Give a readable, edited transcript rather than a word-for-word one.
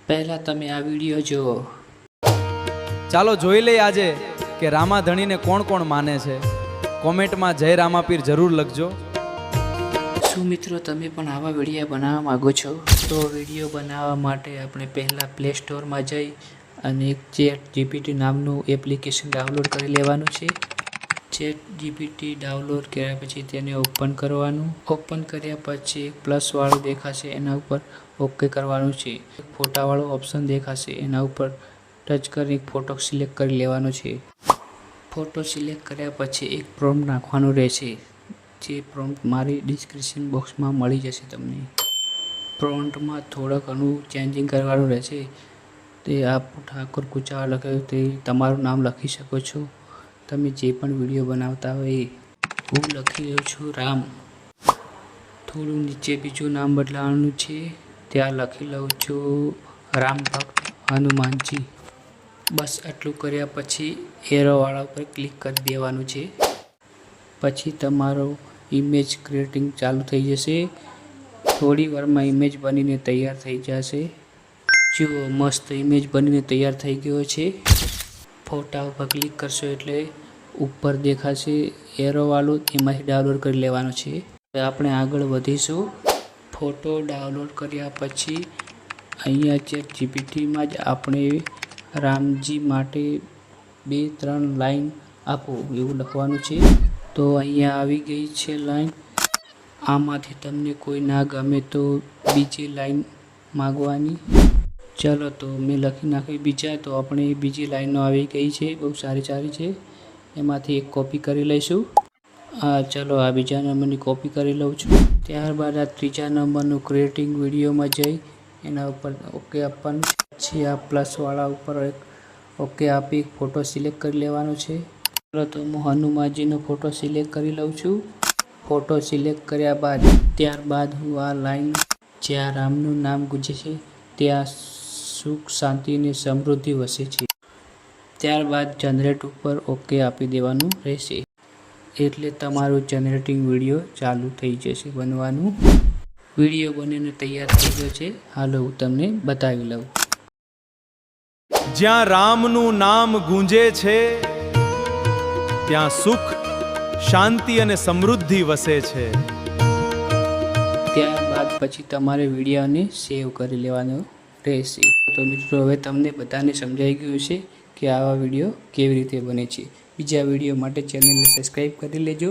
પહેલાં તમે આ વિડીયો જુઓ। ચાલો જોઈ લઈએ આજે કે રામાધણીને કોણ કોણ માને છે। કોમેન્ટમાં જય રામાપીર જરૂર લખજો। શું મિત્રો તમે પણ આવા વિડીયો બનાવવા માગો છો? તો વિડીયો બનાવવા માટે આપણે પહેલાં પ્લે સ્ટોરમાં જઈ અને એક ChatGPT નામનું એપ્લિકેશન ડાઉનલોડ કરી લેવાનું છે। ChatGPT ડાઉનલોડ કર્યા પછી તેને ઓપન કરવાનું। ઓપન કર્યા પછી એક પ્લસવાળું દેખાશે, એના ઉપર ઓકે કરવાનું છે। ફોટાવાળો ઓપ્શન દેખાશે, એના ઉપર ટચ કરી ફોટો સિલેક્ટ કરી લેવાનો છે। ફોટો સિલેક્ટ કર્યા પછી એક પ્રોમ્પ્ટ નાખવાનું રહેશે, જે પ્રોમ્પ્ટ મારી ડિસ્ક્રિપ્શન બોક્સમાં મળી જશે તમને। પ્રોમ્પ્ટમાં થોડું ઘણું ચેન્જિંગ કરવાનું રહેશે। તે આપ ઠાકોર કુચાવા લખ્યું તે તમારું નામ લખી શકો છો। તમે જે પણ વિડીયો બનાવતા હોય એ। હું લખી રહ્યો છું રામ। થોડું નીચે બીજું નામ બદલાવાનું છે, ત્યાં લખી લઉં છું રામ ભક્ત હનુમાનજી। બસ આટલું કર્યા પછી એરોવાળા ઉપર ક્લિક કરી દેવાનું છે। પછી તમારો ઇમેજ ક્રિએટિંગ ચાલુ થઈ જશે। થોડી વારમાં ઇમેજ બનીને તૈયાર થઈ જશે। જુઓ, મસ્ત ઇમેજ બનીને તૈયાર થઈ ગયો છે। ફોટા ઉપર ક્લિક કરશો એટલે ઉપર દેખાશે એરોવાળું, એમાંથી ડાઉનલોડ કરી લેવાનું છે। હવે આપણે આગળ વધીશું। ફોટો ડાઉનલોડ કર્યા પછી અહીંયા ChatGPTમાં જ આપણે રામજી માટે 2-3 લાઈન આપો એવું લખવાનું છે। તો અહીંયા આવી ગઈ છે લાઈન। આમાંથી તમને કોઈ ના ગમે તો બીજી લાઈન માગવાની। ચલો તો મેં લખી નાખી બીજા, તો આપણે બીજી લાઈનો આવી ગઈ છે, બહુ સારી છે। એમાંથી એક કોપી કરી લઈશું। ચલો આ બીજા નંબરની કોપી કરી લઉં છું। ત્યારબાદ આ ત્રીજા નંબરનું ક્રિએટિંગ વિડીયોમાં જઈ એના ઉપર ઓકે આપવાનું છે। પછી આ પ્લસવાળા ઉપર એક ઓકે આપી ફોટો સિલેક્ટ કરી લેવાનો છે। ચલો તો હું હનુમાનજીનો ફોટો સિલેક્ટ કરી લઉં છું। ફોટો સિલેક્ટ કર્યા બાદ ત્યારબાદ હું આ લાઈન જ્યાં રામનું નામ ગુંજે છે ત્યાં સુખ શાંતિ અને સમૃદ્ધિ વસે છે। ત્યારબાદ જનરેટ ઉપર ઓકે આપી દેવાનું રહેશે, એટલે તમારું જનરેટિંગ વિડીયો ચાલુ થઈ જશે બનવાનું। વિડીયો બનીને તૈયાર થઈ ગયો છે, હાલો હું તમને બતાવી લઉં। જ્યાં રામનું નામ ગૂંજે છે ત્યાં સુખ શાંતિ અને સમૃદ્ધિ વસે છે। ત્યારબાદ પછી તમારે વિડીયોને સેવ કરી લેવાનો રહેશે। તો મિત્રો હવે તમને બધાને સમજાઈ ગયું છે કે આવા વિડીયો કેવી રીતે બને છે। બીજા વિડીયો માટે ચેનલને સબસ્ક્રાઈબ કરી લેજો।